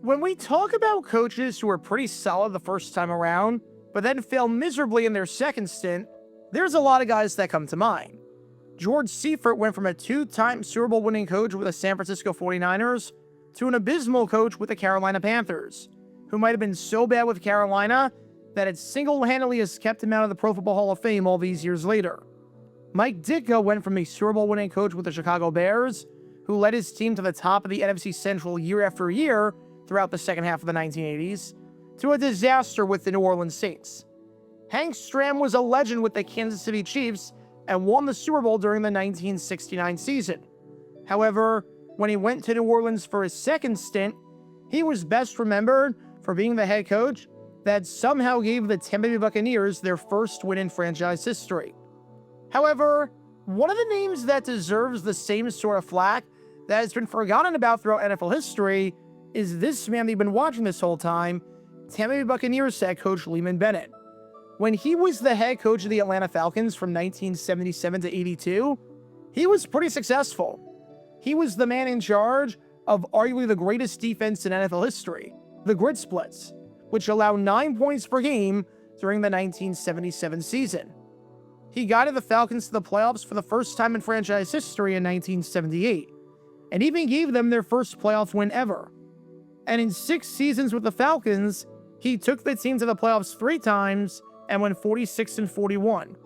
When we talk about coaches who are pretty solid the first time around, but then fail miserably in their second stint, there's a lot of guys that come to mind. George Seifert went from a two-time Super Bowl winning coach with the San Francisco 49ers to an abysmal coach with the Carolina Panthers, who might have been so bad with Carolina that it single-handedly has kept him out of the Pro Football Hall of Fame all these years later. Mike Ditka went from a Super Bowl winning coach with the Chicago Bears, who led his team to the top of the NFC Central year after year throughout the second half of the 1980s, to a disaster with the New Orleans Saints. Hank Stram was a legend with the Kansas City Chiefs and won the Super Bowl during the 1969 season. However, when he went to New Orleans for his second stint, he was best remembered for being the head coach that somehow gave the Tampa Bay Buccaneers their first win in franchise history. However, one of the names that deserves the same sort of flack that has been forgotten about throughout NFL history is this man that you've been watching this whole time, Tampa Bay Buccaneers head coach Leeman Bennett. When he was the head coach of the Atlanta Falcons from 1977 to 82, he was pretty successful. He was the man in charge of arguably the greatest defense in NFL history, the grid splits, which allowed 9 points per game during the 1977 season. He guided the Falcons to the playoffs for the first time in franchise history in 1978, and even gave them their first playoff win ever. And in 6 seasons with the Falcons, he took the team to the playoffs 3 times and went 46-41,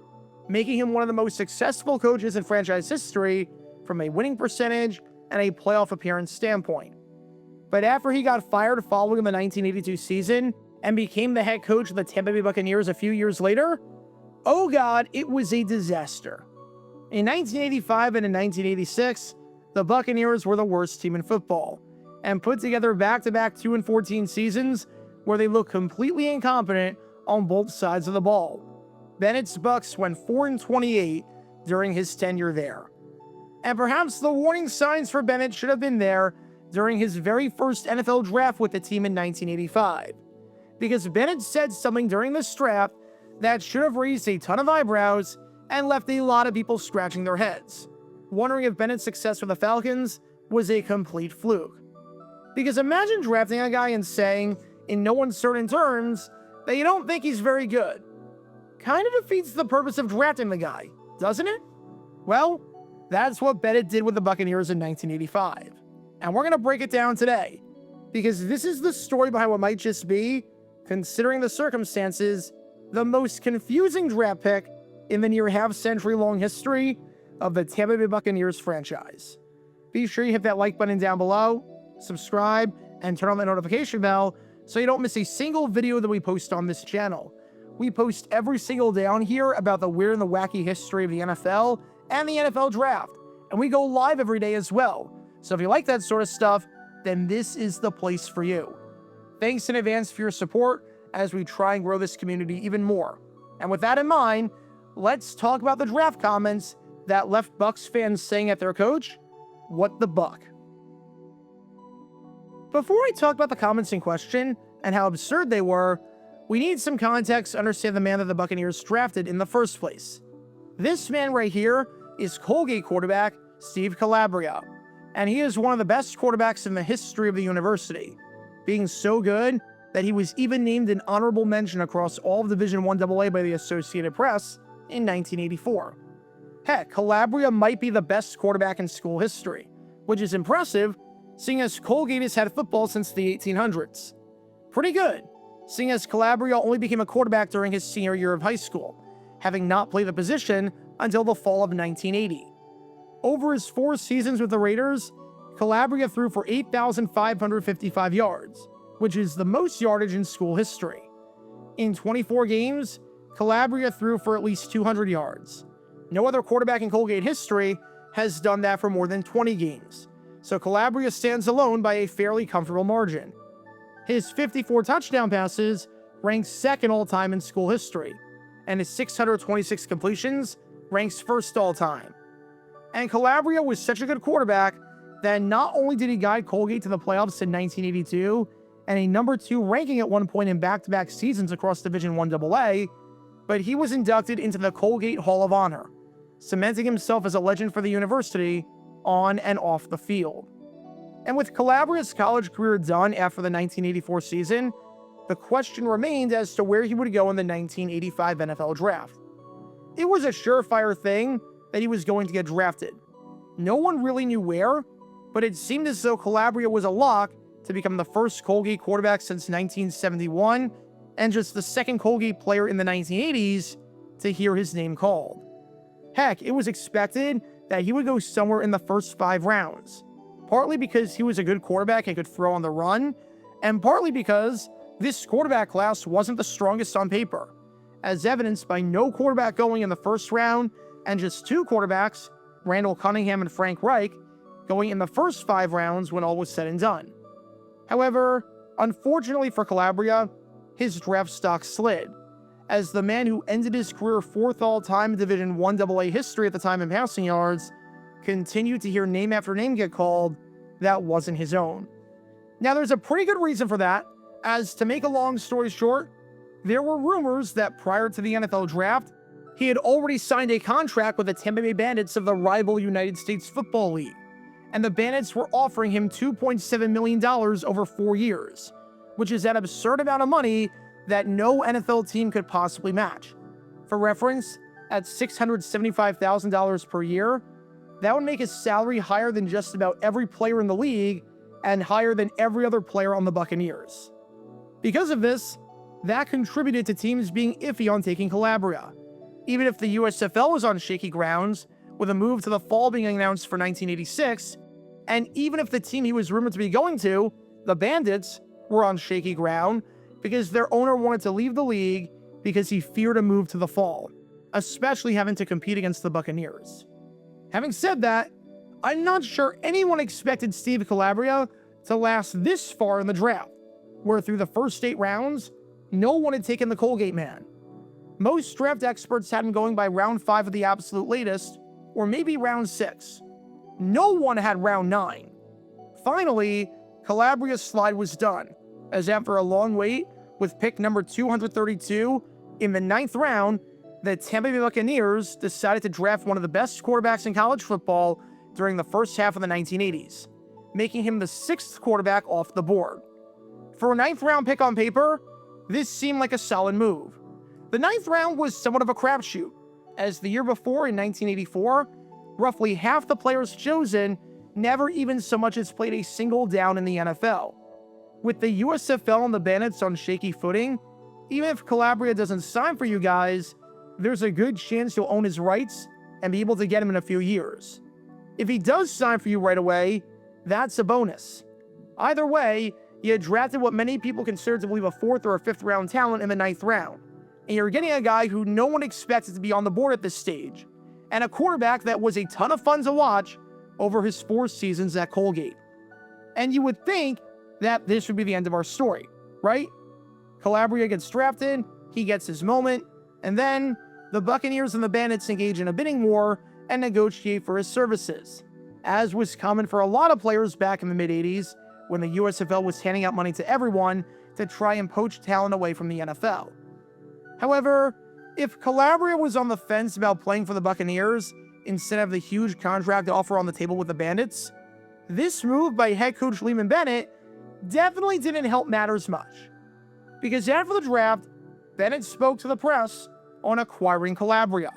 making him one of the most successful coaches in franchise history from a winning percentage and a playoff appearance standpoint. But after he got fired following the 1982 season and became the head coach of the Tampa Bay Buccaneers a few years later, oh god, it was a disaster. In 1985 and in 1986, the Buccaneers were the worst team in football, and put together back-to-back 2-14 seasons where they looked completely incompetent on both sides of the ball. Bennett's Bucs went 4-28 during his tenure there. And perhaps the warning signs for Bennett should have been there during his very first NFL draft with the team in 1985. Because Bennett said something during this draft that should have raised a ton of eyebrows and left a lot of people scratching their heads, wondering if Bennett's success with the Falcons was a complete fluke. Because imagine drafting a guy and saying, in no uncertain terms, that you don't think he's very good. Kind of defeats the purpose of drafting the guy, doesn't it? Well, that's what Bennett did with the Buccaneers in 1985. And we're going to break it down today, because this is the story behind what might just be, considering the circumstances, the most confusing draft pick in the near half-century-long history of the Tampa Bay Buccaneers franchise. Be sure you hit that like button down below, subscribe, and turn on the notification bell so you don't miss a single video that we post on this channel. We post every single day on here about the weird and the wacky history of the NFL and the NFL draft, and we go live every day as well. So if you like that sort of stuff, then this is the place for you. Thanks in advance for your support as we try and grow this community even more. And with that in mind, let's talk about the draft comments that left Bucs fans saying at their coach, "What the Buck?" Before I talk about the comments in question and how absurd they were, we need some context to understand the man that the Buccaneers drafted in the first place. This man right here is Colgate quarterback Steve Calabria, and he is one of the best quarterbacks in the history of the university, being so good that he was even named an honorable mention across all of Division I AA by the Associated Press in 1984. Heck, Calabria might be the best quarterback in school history, which is impressive, seeing as Colgate has had football since the 1800s. Pretty good, seeing as Calabria only became a quarterback during his senior year of high school, having not played the position until the fall of 1980. Over his 4 seasons with the Raiders, Calabria threw for 8,555 yards, which is the most yardage in school history. In 24 games, Calabria threw for at least 200 yards. No other quarterback in Colgate history has done that for more than 20 games, so Calabria stands alone by a fairly comfortable margin. His 54 touchdown passes ranks second all-time in school history, and his 626 completions ranks first all-time. And Calabria was such a good quarterback that not only did he guide Colgate to the playoffs in 1982 and a number 2 ranking at one point in back-to-back seasons across Division I AA, but he was inducted into the Colgate Hall of Honor, cementing himself as a legend for the university on and off the field. And with Calabria's college career done after the 1984 season, the question remained as to where he would go in the 1985 NFL draft. It was a surefire thing that he was going to get drafted. No one really knew where, but it seemed as though Calabria was a lock to become the first Colgate quarterback since 1971, and just the second Colgate player in the 1980s to hear his name called. Heck, it was expected that he would go somewhere in the first 5 rounds, partly because he was a good quarterback and could throw on the run, and partly because this quarterback class wasn't the strongest on paper, as evidenced by no quarterback going in the first round and just 2 quarterbacks, Randall Cunningham and Frank Reich, going in the first 5 rounds when all was said and done. However, unfortunately for Calabria, his draft stock slid, as the man who ended his career 4th all-time in Division I AA history at the time in passing yards continued to hear name after name get called that wasn't his own. Now, there's a pretty good reason for that, as to make a long story short, there were rumors that prior to the NFL draft, he had already signed a contract with the Tampa Bay Bandits of the rival United States Football League, and the Bandits were offering him $2.7 million over 4 years, which is an absurd amount of money that no NFL team could possibly match. For reference, at $675,000 per year, that would make his salary higher than just about every player in the league and higher than every other player on the Buccaneers. Because of this, that contributed to teams being iffy on taking Calabria, even if the USFL was on shaky grounds, with a move to the fall being announced for 1986, and even if the team he was rumored to be going to, the Bandits, were on shaky ground because their owner wanted to leave the league because he feared a move to the fall, especially having to compete against the Buccaneers. Having said that, I'm not sure anyone expected Steve Calabria to last this far in the draft, where through the first 8 rounds, no one had taken the Colgate man. Most draft experts had him going by round 5 at the absolute latest, or maybe round 6. No one had round 9. Finally, Calabria's slide was done, as after a long wait, with pick number 232 in the 9th round, the Tampa Bay Buccaneers decided to draft one of the best quarterbacks in college football during the first half of the 1980s, making him the 6th quarterback off the board. For a 9th round pick on paper, this seemed like a solid move. The 9th round was somewhat of a crapshoot, as the year before, in 1984, roughly half the players chosen never even so much as played a single down in the NFL. With the USFL and the Bandits on shaky footing, even if Calabria doesn't sign for you guys, there's a good chance you'll own his rights and be able to get him in a few years. If he does sign for you right away, that's a bonus. Either way, you had drafted what many people consider to believe a 4th or a 5th round talent in the 9th round, and you're getting a guy who no one expected to be on the board at this stage, and a quarterback that was a ton of fun to watch over his 4 seasons at Colgate. And you would think that this would be the end of our story, right? Calabria gets drafted, he gets his moment, and then the Buccaneers and the Bandits engage in a bidding war and negotiate for his services, as was common for a lot of players back in the mid-80s when the USFL was handing out money to everyone to try and poach talent away from the NFL. However, if Calabria was on the fence about playing for the Buccaneers instead of the huge contract offer on the table with the Bandits, this move by head coach Leeman Bennett definitely didn't help matters much. Because after the draft, Bennett spoke to the press on acquiring Calabria.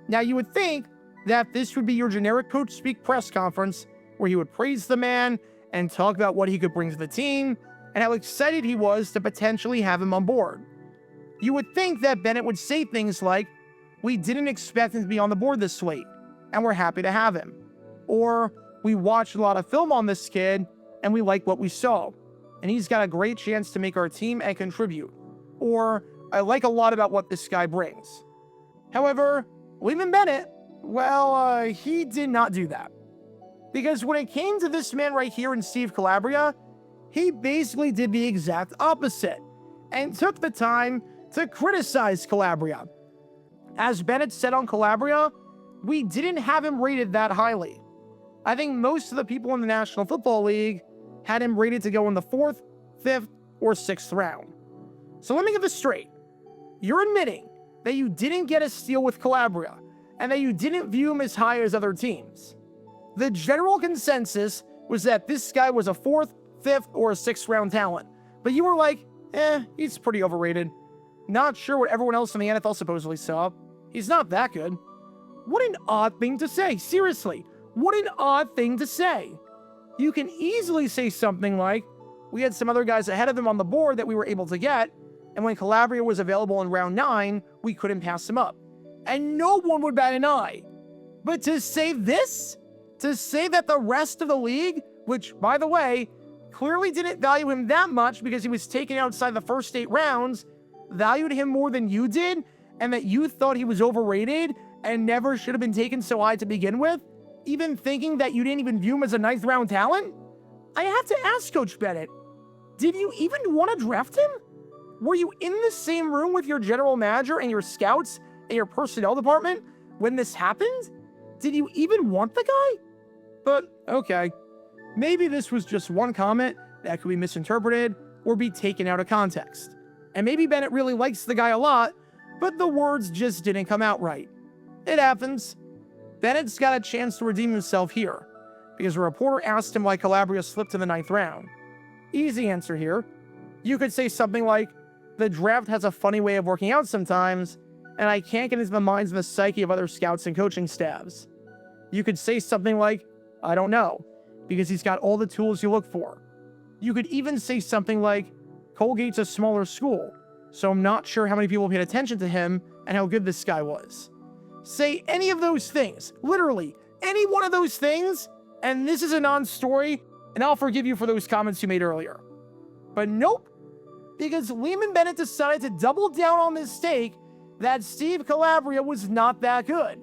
Now, you would think that this would be your generic coach speak press conference where he would praise the man and talk about what he could bring to the team and how excited he was to potentially have him on board. You would think that Bennett would say things like, "We didn't expect him to be on the board this late, and we're happy to have him." Or, "We watched a lot of film on this kid, and we like what we saw, and he's got a great chance to make our team and contribute." Or, "I like a lot about what this guy brings." However, Leeman Bennett, well, he did not do that. Because when it came to this man right here in Steve Calabria, he basically did the exact opposite, and took the time to criticize Calabria. As Bennett said on Calabria, "We didn't have him rated that highly. I think most of the people in the National Football League had him rated to go in the 4th, 5th, or 6th round." So let me get this straight. You're admitting that you didn't get a steal with Calabria, and that you didn't view him as high as other teams. The general consensus was that this guy was a 4th, 5th, or a 6th round talent. But you were like, he's pretty overrated. Not sure what everyone else in the NFL supposedly saw. He's not that good. What an odd thing to say. Seriously, what an odd thing to say. You can easily say something like, we had some other guys ahead of him on the board that we were able to get, and when Calabria was available in round 9, we couldn't pass him up. And no one would bat an eye. But to say this? To say that the rest of the league, which, by the way, clearly didn't value him that much because he was taken outside the first 8 rounds, valued him more than you did, and that you thought he was overrated and never should have been taken so high to begin with, even thinking that you didn't even view him as a 9th round talent? I have to ask Coach Bennett, did you even want to draft him? Were you in the same room with your general manager and your scouts and your personnel department when this happened? Did you even want the guy? But, okay. Maybe this was just one comment that could be misinterpreted or be taken out of context. And maybe Bennett really likes the guy a lot, but the words just didn't come out right. It happens. Bennett's got a chance to redeem himself here, because a reporter asked him why Calabria slipped to the 9th round. Easy answer here. You could say something like, the draft has a funny way of working out sometimes, and I can't get into the minds and the psyche of other scouts and coaching staffs. You could say something like, I don't know, because he's got all the tools you look for. You could even say something like, Colgate's a smaller school, so I'm not sure how many people paid attention to him and how good this guy was. Say any of those things, literally, any one of those things, and this is a non-story, and I'll forgive you for those comments you made earlier. But nope, because Lehman Bennett decided to double down on this take that Steve Calabria was not that good,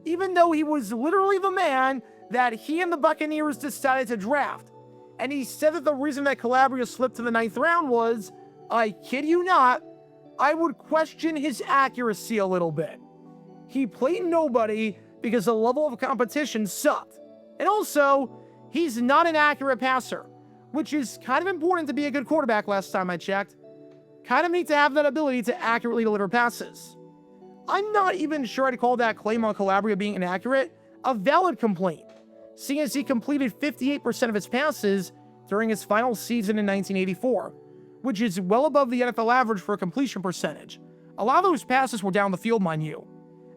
even though he was literally the man that he and the Buccaneers decided to draft. And he said that the reason that Calabria slipped to the 9th round was, I kid you not, I would question his accuracy a little bit. He played nobody because the level of competition sucked. And also, he's not an accurate passer, which is kind of important to be a good quarterback last time I checked. Kind of need to have that ability to accurately deliver passes. I'm not even sure I'd call that claim on Calabria being inaccurate a valid complaint, seeing as he completed 58% of his passes during his final season in 1984, which is well above the NFL average for a completion percentage. A lot of those passes were down the field, mind you.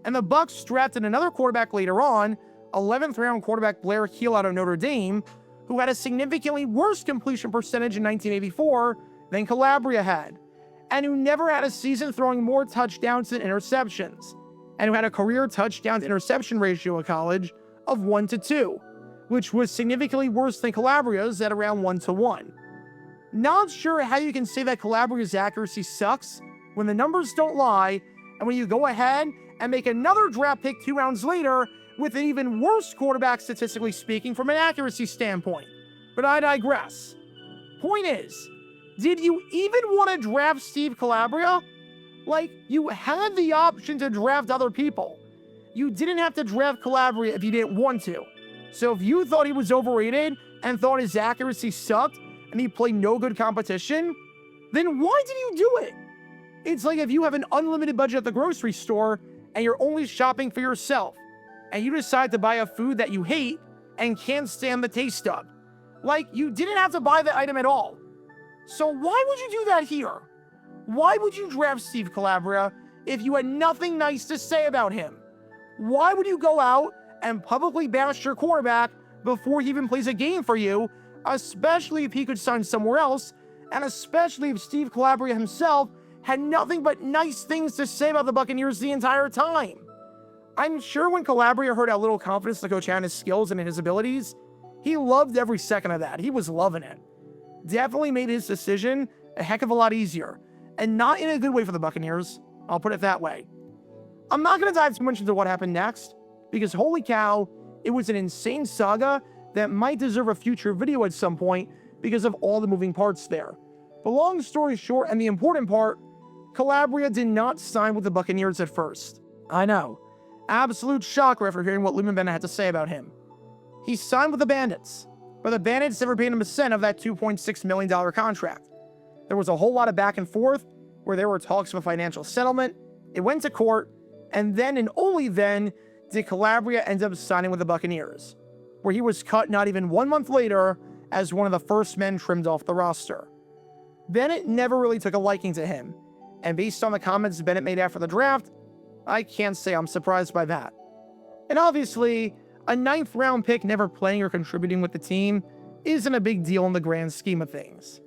And the Bucs drafted another quarterback later on, 11th round quarterback Blair Keel out of Notre Dame, who had a significantly worse completion percentage in 1984 than Calabria had, and who never had a season throwing more touchdowns than interceptions, and who had a career touchdown-to-interception ratio in college of 1-2, which was significantly worse than Calabria's at around 1-1. Not sure how you can say that Calabria's accuracy sucks when the numbers don't lie, and when you go ahead and make another draft pick 2 rounds later with an even worse quarterback statistically speaking from an accuracy standpoint. But I digress. Point is, did you even want to draft Steve Calabria? Like, you had the option to draft other people. You didn't have to draft Calabria if you didn't want to. So if you thought he was overrated and thought his accuracy sucked and he played no good competition, then why did you do it? It's like if you have an unlimited budget at the grocery store and you're only shopping for yourself, and you decide to buy a food that you hate and can't stand the taste of. Like, you didn't have to buy the item at all. So why would you do that here? Why would you draft Steve Calabria if you had nothing nice to say about him? Why would you go out and publicly bash your quarterback before he even plays a game for you, especially if he could sign somewhere else, and especially if Steve Calabria himself had nothing but nice things to say about the Buccaneers the entire time? I'm sure when Calabria heard how little confidence the coach had in his skills and in his abilities, he loved every second of that. He was loving it. Definitely made his decision a heck of a lot easier, and not in a good way for the Buccaneers. I'll put it that way. I'm not going to dive too much into what happened next, because holy cow, it was an insane saga that might deserve a future video at some point because of all the moving parts there. But long story short, and the important part, Calabria did not sign with the Buccaneers at first. I know. Absolute shocker after hearing what Lehman Bennett had to say about him. He signed with the Bandits, but the Bandits never paid him a cent of that $2.6 million contract. There was a whole lot of back and forth where there were talks of a financial settlement. It went to court, and then and only then did Calabria end up signing with the Buccaneers. where he was cut not even 1 month later as one of the first men trimmed off the roster. Bennett never really took a liking to him, and based on the comments Bennett made after the draft, I can't say I'm surprised by that. And obviously, a 9th round pick never playing or contributing with the team isn't a big deal in the grand scheme of things.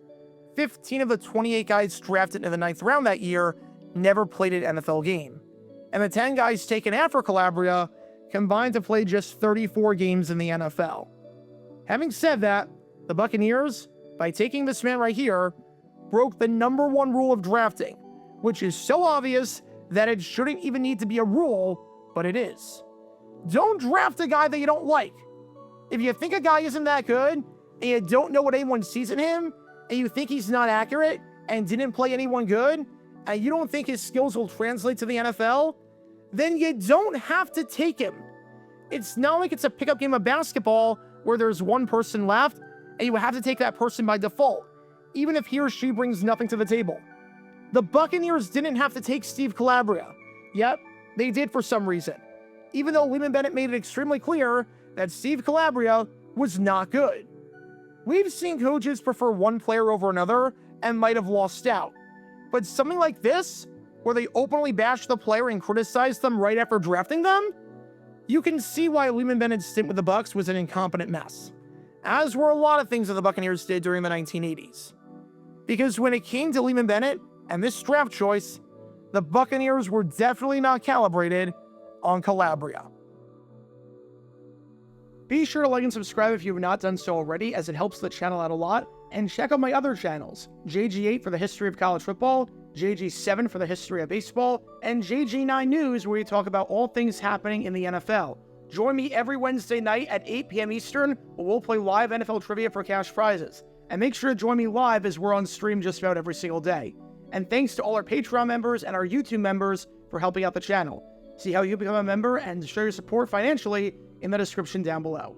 15 of the 28 guys drafted in the 9th round that year never played an NFL game, and the 10 guys taken after Calabria combined to play just 34 games in the NFL. Having said that, the Buccaneers, by taking this man right here, broke the #1 rule of drafting, which is so obvious that it shouldn't even need to be a rule, but it is. Don't draft a guy that you don't like. If you think a guy isn't that good, and you don't know what anyone sees in him, and you think he's not accurate, and didn't play anyone good, and you don't think his skills will translate to the NFL, then you don't have to take him. It's not like it's a pickup game of basketball where there's one person left, and you have to take that person by default, even if he or she brings nothing to the table. The Buccaneers didn't have to take Steve Calabria. Yep, they did for some reason, even though Leland Bennett made it extremely clear that Steve Calabria was not good. We've seen coaches prefer one player over another and might have lost out. But something like this, where they openly bash the player and criticize them right after drafting them, you can see why Leland Bennett's stint with the Bucs was an incompetent mess, as were a lot of things that the Buccaneers did during the 1980s. Because when it came to Leland Bennett and this draft choice, the Buccaneers were definitely not calibrated on Calabria. Be sure to like and subscribe if you have not done so already, as it helps the channel out a lot, and check out my other channels, JG8 for the history of college football, JG7 for the history of baseball, and JG9 News, where we talk about all things happening in the NFL. Join me every Wednesday night at 8 p.m. Eastern, where we'll play live NFL trivia for cash prizes. And make sure to join me live, as we're on stream just about every single day. And thanks to all our Patreon members and our YouTube members for helping out the channel. See how you become a member and show your support financially in the description down below.